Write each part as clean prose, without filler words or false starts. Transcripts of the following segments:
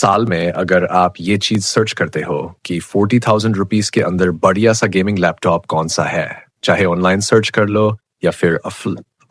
साल में अगर आप ये चीज सर्च करते हो कि 40,000 रुपीज के अंदर बढ़िया सा गेमिंग लैपटॉप कौन सा है, चाहे ऑनलाइन सर्च कर लो या फिर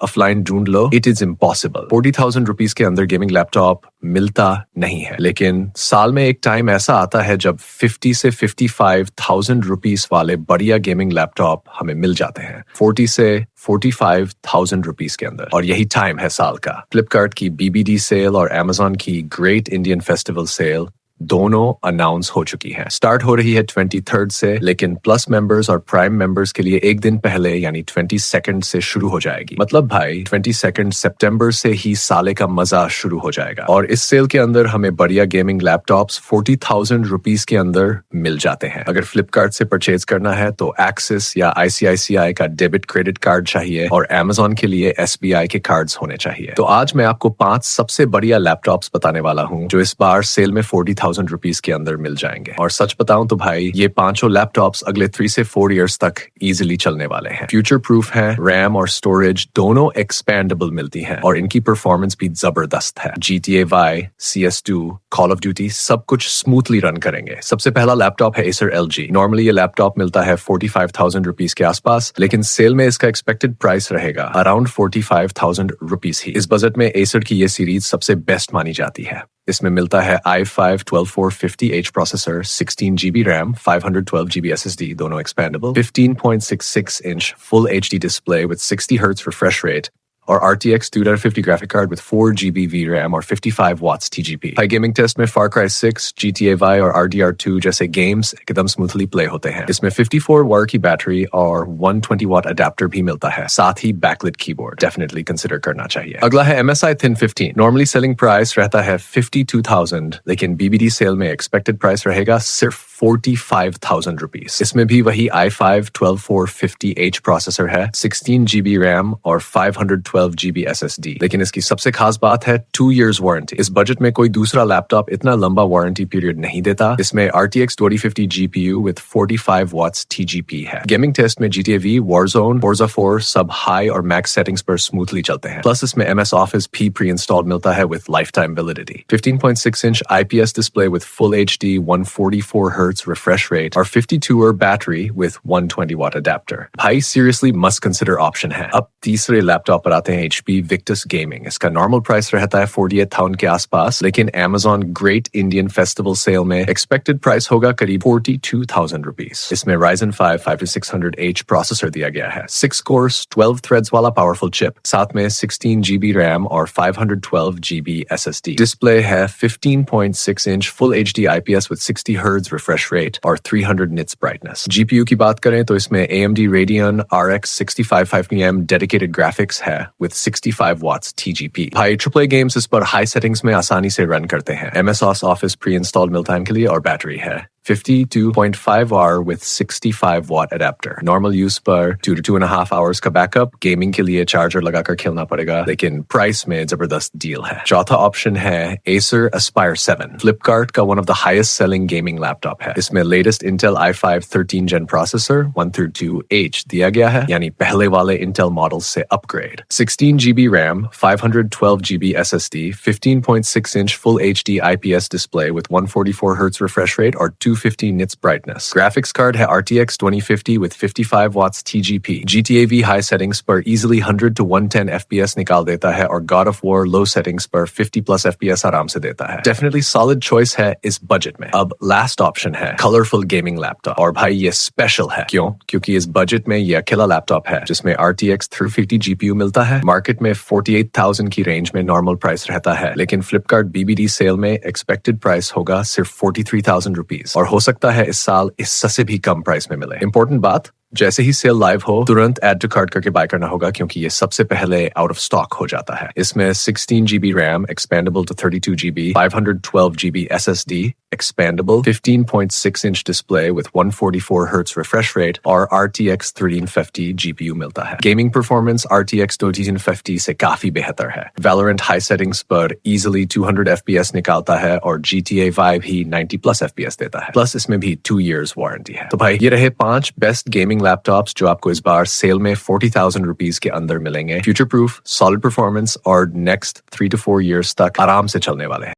ऑफलाइन ढूंढ लो, इट इज इम्पॉसिबल। 40,000 रुपीज के अंदर गेमिंग लैपटॉप मिलता नहीं है। लेकिन साल में एक टाइम ऐसा आता है जब 50 से 55,000 रुपीज वाले बढ़िया गेमिंग लैपटॉप हमें मिल जाते हैं 40 से 45,000 रुपीज के अंदर। और यही टाइम है साल का। फ्लिपकार्ट की BBD सेल और Amazon की ग्रेट इंडियन फेस्टिवल सेल दोनों अनाउंस हो चुकी हैं। स्टार्ट हो रही है 23rd से, लेकिन प्लस मेंबर्स और प्राइम मेंबर्स के लिए एक दिन पहले यानी 22nd से शुरू हो जाएगी। मतलब भाई 22nd सितंबर से ही साले का मजा शुरू हो जाएगा। और इस सेल के अंदर हमें बढ़िया गेमिंग लैपटॉप्स 40,000 रुपीज के अंदर मिल जाते हैं। अगर फ्लिपकार्ट से परचेज करना है तो एक्सिस या ICICI का डेबिट क्रेडिट कार्ड चाहिए और Amazon के लिए SBI के कार्ड्स होने चाहिए। तो आज मैं आपको 5 सबसे बढ़िया लैपटॉप्स बताने वाला हूँ जो इस बार सेल में 40,000 रुपीज के अंदर मिल जाएंगे। और सच बताऊं तो भाई ये पांचों लैपटॉप्स अगले 3 से 4 इयर्स तक इजीली चलने वाले हैं। फ्यूचर प्रूफ है, रैम और स्टोरेज दोनों एक्सपेंडेबल मिलती हैं और इनकी परफॉर्मेंस भी जबरदस्त है। GTA V, CS2, call of duty सब कुछ स्मूथली रन करेंगे। सबसे पहला लैपटॉप है Acer LG। नॉर्मली ये लैपटॉप मिलता है 45,000 रुपीज के आसपास, लेकिन सेल में इसका एक्सपेक्टेड प्राइस रहेगा अराउंड 45,000 रुपीज ही। इस बजट में Acer की ये सीरीज सबसे बेस्ट मानी जाती है। इसमें मिलता है i5 12450H processor, 16GB RAM, 512GB SSD, दोनों expandable, 15.66 inch full HD display with 60 hertz refresh rate और RTX 2050 graphic card with 4GB VRAM और 55 watts TGP। High gaming test में Far Cry 6, GTA V और RDR2 जैसे games एकदम smoothly play होते हैं। इसमें 54 वाट की बैटरी और 120 वाट अडेप्टर भी मिलता है, साथ ही बैकलिट कीबोर्ड, डेफिनेटली कंसिडर करना चाहिए। अगला है MSI Thin 15। Normally selling price रहता है 52,000, लेकिन BBD सेल में एक्सपेक्टेड प्राइस रहेगा सिर्फ 45,000 रुपीज। इसमें भी वही i5 12450H प्रोसेसर है, 16GB रैम और 512GB SSD। लेकिन इसकी सबसे खास बात है 2 years वारंटी। इस बजट में कोई दूसरा लैपटॉप इतना लंबा वारंटी पीरियड नहीं देता। इसमें RTX 2050 GPU with 45 watts TGP है। गेमिंग टेस्ट में GTA V, Warzone, Forza 4 सब हाई और मैक्स सेटिंग्स पर स्मूथली चलते हैं। प्लस इसमें MS Office भी प्री इंस्टॉल्ड मिलता है with lifetime validity। 15.6 inch IPS display with full HD 144 Hz refresh rate और 52 battery with 120 watt adapter। भाई seriously must consider option है। अब तीसरे लैपटॉप पर आते हैं HP Victus Gaming। इसका नॉर्मल प्राइस रहता है 48,000 के आसपास, लेकिन Amazon Great Indian Festival sale में एक्सपेक्टेड प्राइस होगा करीब 42,000 रुपीज। इसमें Ryzen 5 5600H प्रोसेसर दिया गया है, 6 कोर्स 12 थ्रेड्स वाला पावरफुल चिप, साथ में 16GB रैम और 512GB SSD। डिस्प्ले है 15.6 inch full HD IPS with 60 Hz refresh rate और 300 nits brightness। GPU की बात करें तो इसमें AMD Radeon RX 6550M dedicated graphics है with 65 watts TGP। भाई AAA games इस पर हाई सेटिंग्स में आसानी से रन करते हैं। MS Office pre-installed मिलता है इनके लिए और बैटरी है 52.5 hour with 65 watt adapter। Normal use पर 2 to 2.5 hours का बैकअप, गेमिंग के लिए चार्जर लगाकर खेलना पड़ेगा, लेकिन प्राइस में जबरदस्त डील है। चौथा ऑप्शन है Acer Aspire 7। फ्लिपकार्ट का one of the highest selling gaming laptop है। इसमें latest Intel i5 13 Gen processor 132H दिया गया है, यानी पहले वाले Intel मॉडल से upgrade. 16GB RAM, 512GB SSD, 15.6 inch full HD IPS display with 144 Hz refresh rate और 250 nits brightness। ग्राफिक्स कार्ड है RTX 2050 with 55 watts TGP। GTA V high settings पर easily 100 to 110 FPS निकाल देता है और God of War low settings पर 50 plus FPS आराम से देता है। डेफिनेटली सॉलिड चॉइस है इस बजट में। अब लास्ट ऑप्शन है कलरफुल गेमिंग लैपटॉप, और भाई ये स्पेशल है। क्यों? क्योंकि इस बजट में ये अकेला लैपटॉप है जिसमें RTX 350 GPU मिलता है। मार्केट में 48,000 की रेंज में नॉर्मल प्राइस रहता है, लेकिन फ्लिपकार्ट BBD सेल में एक्सपेक्टेड प्राइस होगा सिर्फ 43,000 रुपीज और हो सकता है इस साल इससे भी कम प्राइस में मिले। इंपॉर्टेंट बात, जैसे ही सेल लाइव हो तुरंत ऐड टू कार्ट करके बाय करना होगा, क्योंकि ये सबसे पहले आउट ऑफ स्टॉक हो जाता है। इसमें 16GB RAM expandable to 32GB, 512GB SSD expandable, 15.6 inch display with 144 Hz refresh rate और RTX 1350 GPU मिलता है। गेमिंग परफॉर्मेंस RTX 1350 से काफी बेहतर है। Valorant हाई सेटिंग्स पर easily 200 FPS निकालता है और GTA V भी 90 plus FPS देता है। प्लस इसमें भी 2 years वारंटी है। तो भाई ये रहे 5 बेस्ट गेमिंग लैपटॉप्स जो आपको इस बार सेल में 40,000 रुपीज के अंदर मिलेंगे। फ्यूचर प्रूफ, सॉलिड परफॉर्मेंस और नेक्स्ट 3 to 4 years तक आराम से चलने वाले हैं।